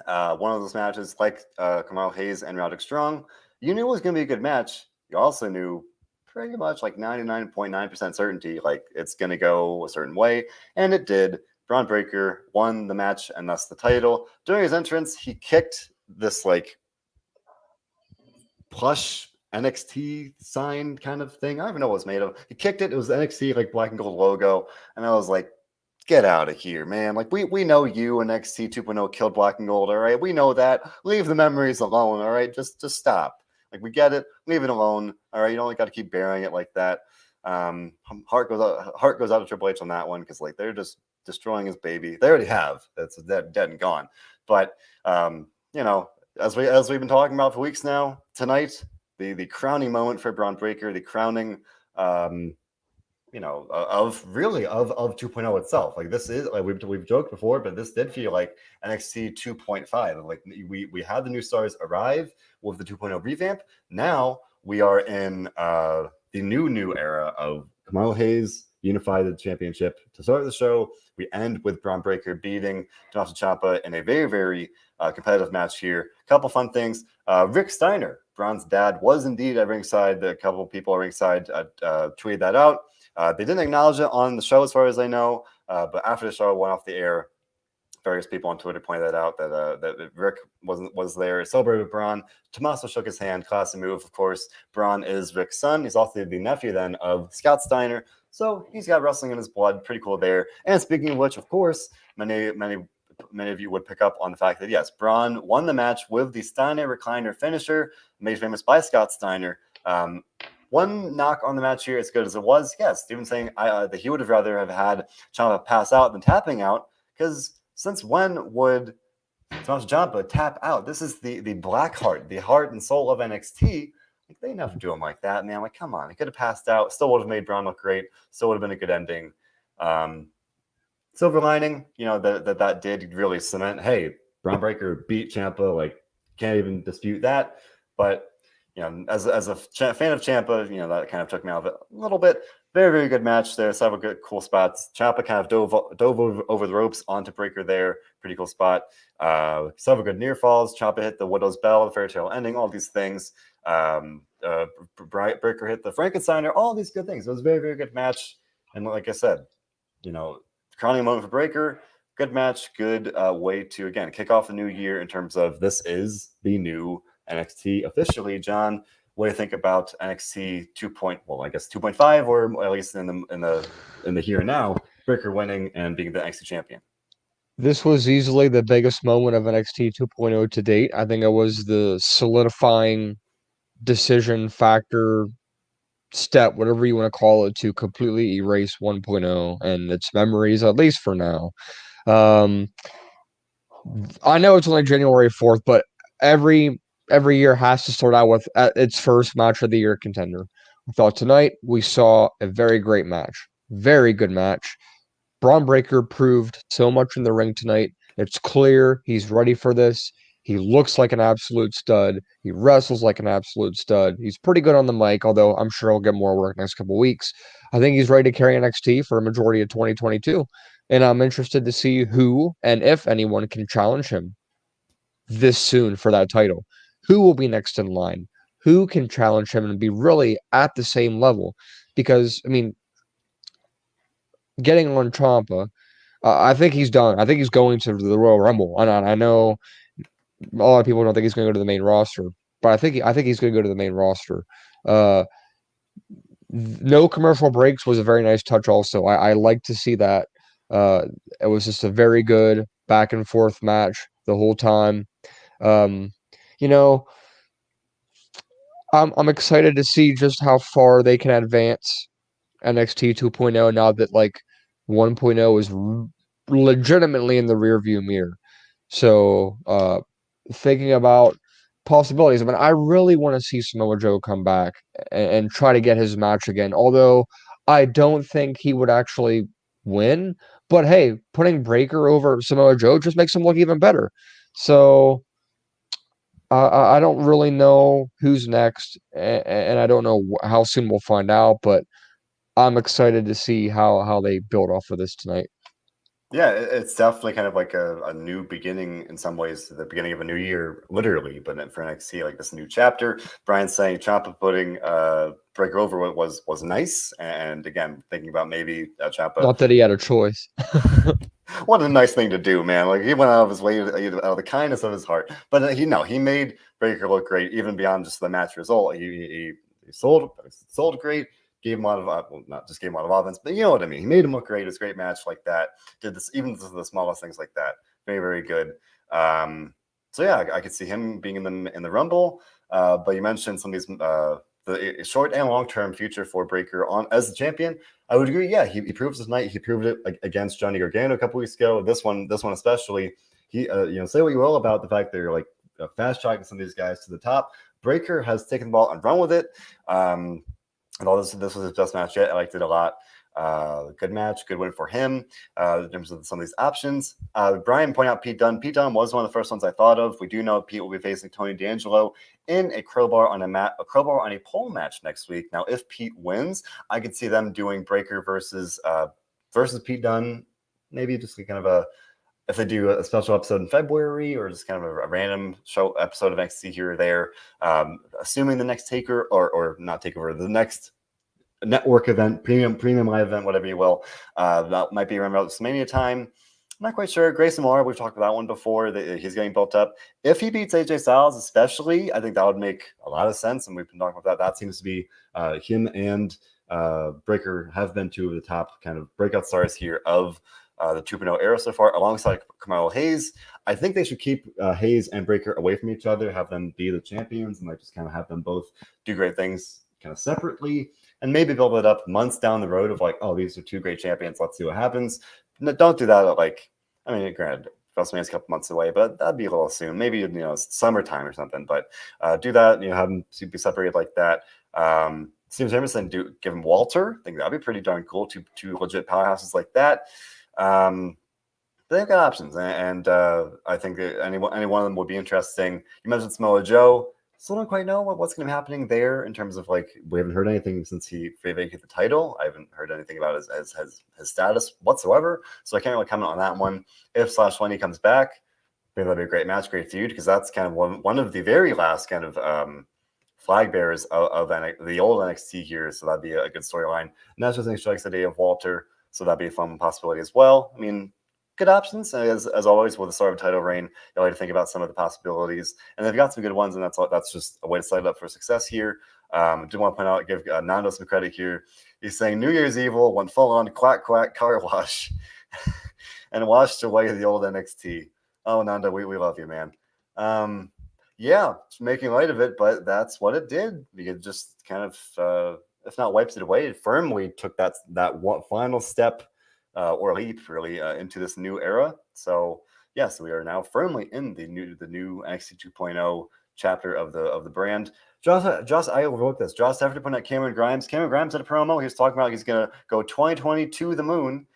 S1: one of those matches, like Kamal Hayes and Roderick Strong, you knew it was going to be a good match. You also knew pretty much like 99.9% certainty, like it's going to go a certain way, and it did. Braun Breaker won the match and thus the title. During his entrance, he kicked this like plush NXT sign kind of thing. I don't even know what it was made of. He kicked it. It was the NXT like black and gold logo, and I was like, get out of here, man. Like we know you NXT 2.0 killed black and gold, all right? We know that. Leave the memories alone, all right? Just stop. Like, we get it. Leave it alone. All right. You don't got to keep burying it like that. Heart goes out to Triple H on that one because like they're just destroying his baby. They already have. That's dead and gone. But you know, as we've been talking about for weeks now, tonight the crowning moment for Braun Breaker, the crowning you know, of 2.0 itself. Like this is like we've joked before, but this did feel like NXT 2.5. Like we had the new stars arrive with the 2.0 revamp. Now we are in the new era of Kamala Hayes unify the championship. To start the show, we end with Braun Breaker beating Tommaso Ciampa in a very, very competitive match here. A couple fun things. Rick Steiner, Braun's dad, was indeed at ringside. A couple people at ringside tweeted that out. They didn't acknowledge it on the show, as far as I know, but after the show went off the air, various people on Twitter pointed that out, that Rick was there, celebrated with Braun. Tommaso shook his hand, classic move, of course. Braun is Rick's son. He's also the nephew then of Scott Steiner, so he's got wrestling in his blood. Pretty cool there. And speaking of which, of course, many of you would pick up on the fact that, yes, Braun won the match with the Steiner recliner finisher, made famous by Scott Steiner. One knock on the match here, as good as it was, yes, Steven saying that he would have rather have had Ciampa pass out than tapping out, because since when would Tommaso Ciampa tap out? This is the black heart, the heart and soul of NXT. Like, they never do him like that, man. Like, come on. He could have passed out. Still would have made Braun look great. Still would have been a good ending. Silver lining, you know, that did really cement, hey, Braun Breaker beat Ciampa. Like, can't even dispute that. But you know, as a fan of Ciampa, you know, that kind of took me out of it a little bit. Very, very good match there. Several good, cool spots. Ciampa kind of dove over the ropes onto Breaker there. Pretty cool spot. Several good near falls. Ciampa hit the Widow's Bell, the fairy tale ending, all these things. Breaker hit the Frankensteiner, all these good things. It was a very, very good match. And like I said, you know, crowning moment for Breaker. Good match. Good way to, again, kick off the new year in terms of this is the new NXT officially. John, what do you think about NXT 2.5, or at least in the here and now, Breaker winning and being the NXT champion?
S2: This was easily the biggest moment of NXT 2.0 to date. I think it was the solidifying decision factor step, whatever you want to call it, to completely erase 1.0 and its memories, at least for now. I know it's only January 4th, but every year has to start out with its first match of the year contender. I thought tonight we saw a very great match. Very good match. Braun Breaker proved so much in the ring tonight. It's clear he's ready for this. He looks like an absolute stud. He wrestles like an absolute stud. He's pretty good on the mic, although I'm sure he'll get more work next couple weeks. I think he's ready to carry NXT for a majority of 2022. And I'm interested to see who and if anyone can challenge him this soon for that title. Who will be next in line? Who can challenge him and be really at the same level? Because, I mean, getting on Ciampa, I think he's done. I think he's going to the Royal Rumble. I know a lot of people don't think he's going to go to the main roster, but I think he's going to go to the main roster. Uh, no commercial breaks was a very nice touch. Also, I like to see that. It was just a very good back and forth match the whole time. Um, you know, I'm excited to see just how far they can advance NXT 2.0 now that like 1.0 is legitimately in the rearview mirror. So, thinking about possibilities, I mean, I really want to see Samoa Joe come back and try to get his match again. Although I don't think he would actually win. But hey, putting Breaker over Samoa Joe just makes him look even better. So I don't really know who's next, and I don't know how soon we'll find out. But I'm excited to see how they build off of this tonight.
S1: Yeah, it's definitely kind of like a new beginning in some ways, the beginning of a new year, literally. But then for NXT, like this new chapter, Brian saying Ciampa putting Breaker over was nice, and again thinking about maybe Ciampa.
S2: Not that he had a choice.
S1: What a nice thing to do, man! Like he went out of his way, out of the kindness of his heart. But he made Breaker look great, even beyond just the match result. He sold great. Gave him a lot of well, not just gave him a lot of offense, but you know what I mean. He made him look great. It's a great match like that. Did this even the smallest things like that. Very very good. So yeah, I could see him being in the Rumble. But you mentioned some of these the short and long term future for Breaker on as the champion. I would agree. Yeah, he proves this night. He proved it against Johnny Gargano a couple weeks ago. This one especially. He say what you will about the fact they're like fast tracking some of these guys to the top. Breaker has taken the ball and run with it. And all this was his best match yet. I liked it a lot. Good match, good win for him in terms of some of these options. Brian pointed out Pete Dunne. Pete Dunne was one of the first ones I thought of. We do know Pete will be facing Tony D'Angelo in a crowbar on a pole match next week. Now, if Pete wins, I could see them doing Breaker versus Pete Dunne. Maybe just kind of if they do a special episode in February or just kind of a random show episode of NXT here or there, assuming the next taker or not takeover, the next network event, premium live event, whatever you will, that might be around WrestleMania time. I'm not quite sure. Grayson Waller, we've talked about that one before. He's getting built up. If he beats AJ Styles, especially, I think that would make a lot of sense. And we've been talking about that. That seems to be him and Breaker have been two of the top kind of breakout stars here of the 2.0 era so far, alongside Carmelo Hayes. I think they should keep Hayes and Breaker away from each other, have them be the champions, and like just kind of have them both do great things kind of separately, and maybe build it up months down the road of like, oh, these are two great champions. Let's see what happens. No, don't do that at like, I mean, granted, WrestleMania's a couple months away, but that'd be a little soon. Maybe summertime or something. But do that. Have them be separated like that. Seems Emerson give him Walter. I think that'd be pretty darn cool. Two legit powerhouses like that. They've got options, and I think that any one of them would be interesting. You mentioned Samoa Joe. Still don't quite know what's going to be happening there in terms of like we haven't heard anything since he vacated the title. I haven't heard anything about his status whatsoever, so I can't really comment on that one. If /when he comes back, maybe that'd be a great match, great feud, because that's kind of one of the very last kind of flag bearers of the old NXT here, so that'd be a good storyline. And that's just strikes the day of Walter, so that'd be a fun possibility as well. I mean, good options, as always with the start of a title reign. You like to think about some of the possibilities, and they've got some good ones, and that's just a way to set it up for success here. I do want to point out, give Nando some credit here. He's saying New Year's Evil went full on quack car wash and washed away the old NXT. Oh, Nando, we love you, man. Yeah, making light of it, but that's what it did. It just kind of, if not wipes it away, it firmly took that one final step or leap really into this new era. So yes, we are now firmly in the new NXT 2.0 chapter of the brand. Josh, I overlooked this. Josh Stephanie putting out Cameron Grimes. Cameron Grimes had a promo. He was talking about he's going to go 2020 to the moon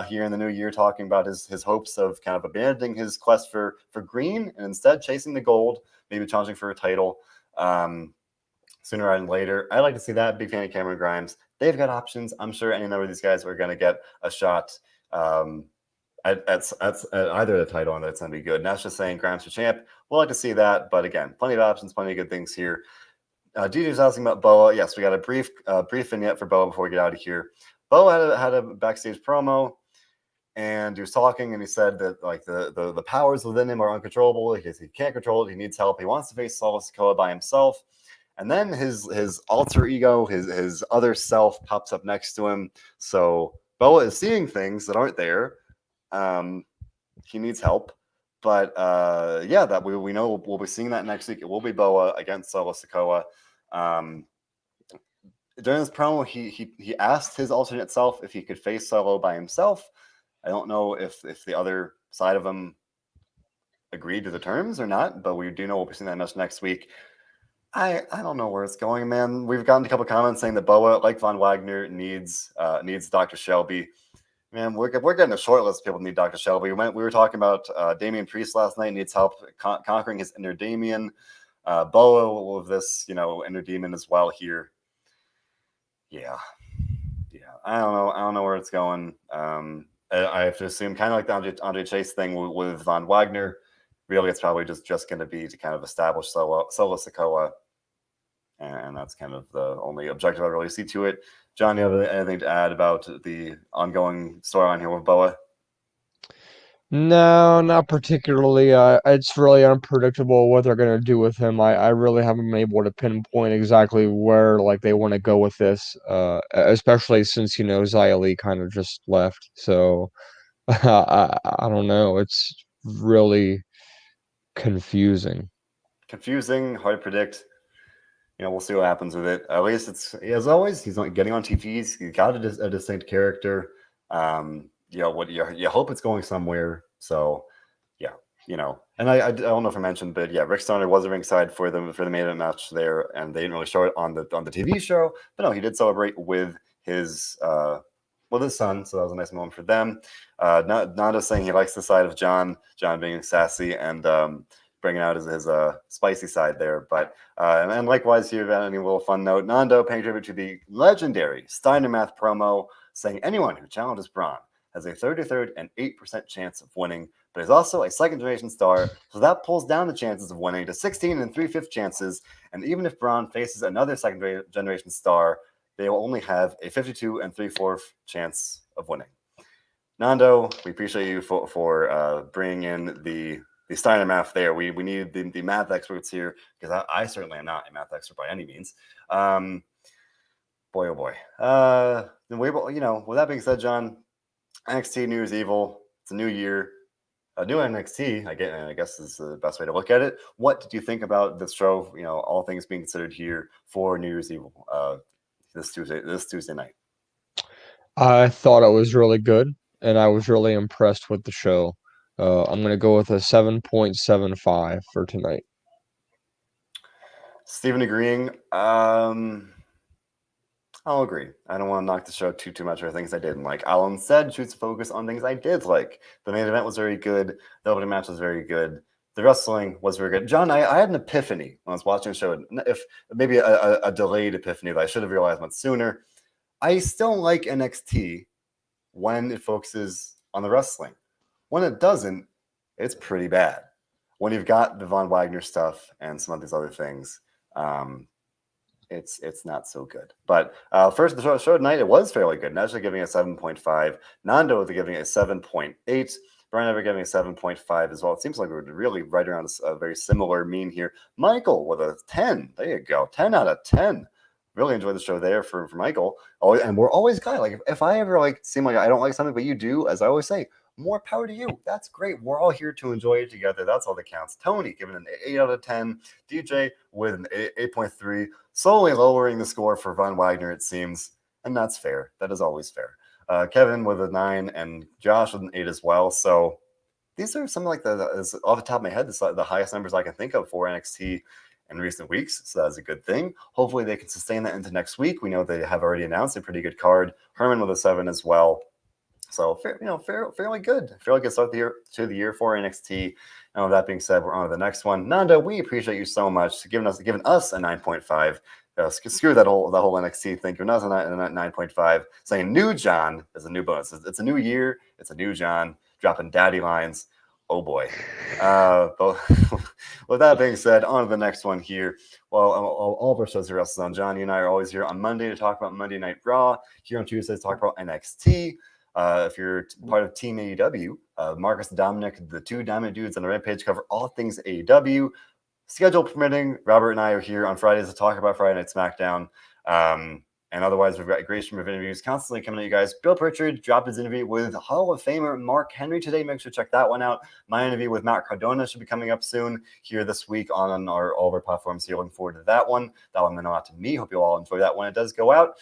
S1: here in the new year, talking about his hopes of kind of abandoning his quest for green and instead chasing the gold, maybe challenging for a title sooner rather than later. I'd like to see that. Big fan of Cameron Grimes. They've got options. I'm sure any number of these guys are going to get a shot at either the title, and that's going to be good. And that's just saying Grimes for champ. We'll like to see that. But again, plenty of options, plenty of good things here. DJ's asking about Boa. Yes, we got a brief vignette for Boa before we get out of here. Boa had a backstage promo, and he was talking, and he said that like the powers within him are uncontrollable because he can't control it. He needs help. He wants to face Solo Sikoa by himself. And then his alter ego, his other self pops up next to him. So Boa is seeing things that aren't there. He needs help. But yeah, that we know we'll be seeing that next week. It will be Boa against Solo Sikoa. During this promo, he asked his alternate self if he could face Solo by himself. I don't know if the other side of him agreed to the terms or not, but we do know we'll be seeing that match next week. I don't know where it's going, man. We've gotten a couple comments saying that Boa, like Von Wagner, needs Dr. Shelby. Man, we're getting a short list of people who need Dr. Shelby. We were talking about Damian Priest last night. Needs help conquering his inner Damian. Boa with this, inner demon as well here. Yeah. I don't know where it's going. I have to assume kind of like the Andre Chase thing with Von Wagner. Really, it's probably just going to be to kind of establish Solo Sikoa, and that's kind of the only objective I really see to it. John, you have anything to add about the ongoing storyline here with Boa?
S2: No, not particularly. It's really unpredictable what they're gonna do with him. I really haven't been able to pinpoint exactly where like they want to go with this. Especially since Xia Li kind of just left. So I don't know. It's really confusing.
S1: Confusing, hard to predict. We'll see what happens with it. At least it's as always, he's not getting on TVs. He's got a distinct character. What you hope it's going somewhere. So, yeah, and I don't know if I mentioned, but yeah, Rick Steiner was ringside for the main event match there, and they didn't really show it on the TV show, but no, he did celebrate with his son, so that was a nice moment for them. Not just saying he likes the side of John being sassy and bringing out his spicy side there, but and likewise here, any little fun note, Nando paying tribute to the legendary Steiner Math promo, saying anyone who challenges Braun has a 33rd and 8% chance of winning, but is also a second-generation star, so that pulls down the chances of winning to 16 and 3/5 chances, and even if Braun faces another second-generation star, they will only have a 52 and 3/4 chance of winning. Nando, we appreciate you for bringing in the Steiner math there. We need the math experts here, because I certainly am not a math expert by any means. Boy, oh boy. With that being said, John, NXT New Year's Evil. It's a new year, a new NXT. I guess is the best way to look at it. What did you think about this show? All things being considered here for New Year's Evil this Tuesday night.
S2: I thought it was really good, and I was really impressed with the show. I'm gonna go with a 7.75 for tonight.
S1: Steven agreeing. I'll agree. I don't want to knock the show too much or things I didn't like. I'll instead choose to focus on things I did like. The main event was very good. The opening match was very good. The wrestling was very good. John, I had an epiphany when I was watching the show. If maybe a delayed epiphany that I should have realized much sooner. I still like NXT when it focuses on the wrestling. When it doesn't, it's pretty bad. When you've got the Von Wagner stuff and some of these other things, it's not so good. But first, the show tonight, it was fairly good. Naturally giving a 7.5. Nando giving a 7.8. Brian Ever giving a 7.5 as well. It seems like we're really right around a very similar mean here. Michael with a 10. There you go. 10 out of 10. Really enjoyed the show there for Michael. Oh, and we're always kind of like, if I ever seem like I don't like something, but you do, as I always say, more power to you. That's great. We're all here to enjoy it together. That's all that counts. Tony giving an 8 out of 10. DJ with an 8.3. Slowly lowering the score for Von Wagner, it seems. And that's fair. That is always fair. Kevin with a 9 and Josh with an 8 as well. So these are something like off the top of my head, the highest numbers I can think of for NXT in recent weeks, so that's a good thing. Hopefully they can sustain that into next week. We know they have already announced a pretty good card. Herman with a 7 as well. So fairly good start to the year for NXT. And with that being said, we're on to the next one. Nanda, we appreciate you so much for giving us a 9.5. Screw that whole NXT thing. Giving us a 9.5. Saying new John is a new bonus. It's a new year. It's a new John. Dropping daddy lines. Oh boy. But with that being said, on to the next one here. Well, all of our shows here at WrestleZone. John, you and I are always here on Monday to talk about Monday Night Raw. Here on Tuesdays to talk about NXT. If you're part of Team AEW, Marcus and Dominic, the two Diamond Dudes on the Rampage, cover all things AEW. Schedule permitting, Robert and I are here on Fridays to talk about Friday Night SmackDown. And otherwise, we've got a great stream of interviews constantly coming at you guys. Bill Pritchard dropped his interview with Hall of Famer Mark Henry today. Make sure to check that one out. My interview with Matt Cardona should be coming up soon here this week on all of our platforms. So you're looking forward to that one. That one meant a lot to me. Hope you all enjoy that when it does go out.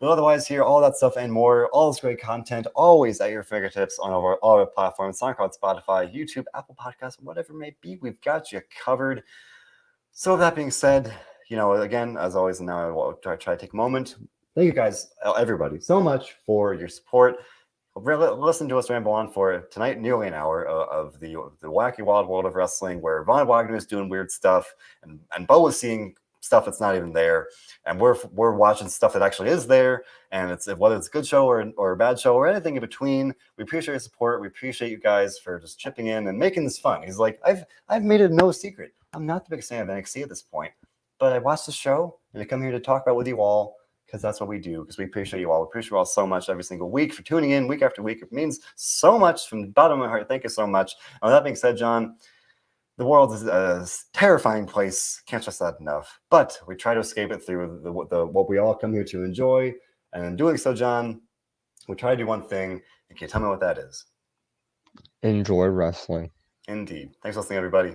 S1: But otherwise, here, all that stuff and more, all this great content, always at your fingertips on all our platforms, SoundCloud, Spotify, YouTube, Apple Podcasts, whatever it may be. We've got you covered. So with that being said, again, as always, now I will try to take a moment. Thank you guys, everybody, so much for your support. Listen to us ramble on for tonight, nearly an hour of the wacky wild world of wrestling, where Von Wagner is doing weird stuff, and Bo is seeing stuff that's not even there, and we're watching stuff that actually is there, and it's whether it's a good show or a bad show or anything in between. We appreciate your support. We appreciate you guys for just chipping in and making this fun. He's like, I've made it no secret. I'm not the biggest fan of NXT at this point, but I watched the show and I come here to talk about it with you all because that's what we do. Because we appreciate you all. We appreciate you all so much every single week for tuning in week after week. It means so much from the bottom of my heart. Thank you so much. And with that being said, John, the world is a terrifying place. Can't stress that enough. But we try to escape it through what we all come here to enjoy. And in doing so, John, we try to do one thing. And can you tell me what that is?
S2: Enjoy wrestling.
S1: Indeed. Thanks for listening, everybody.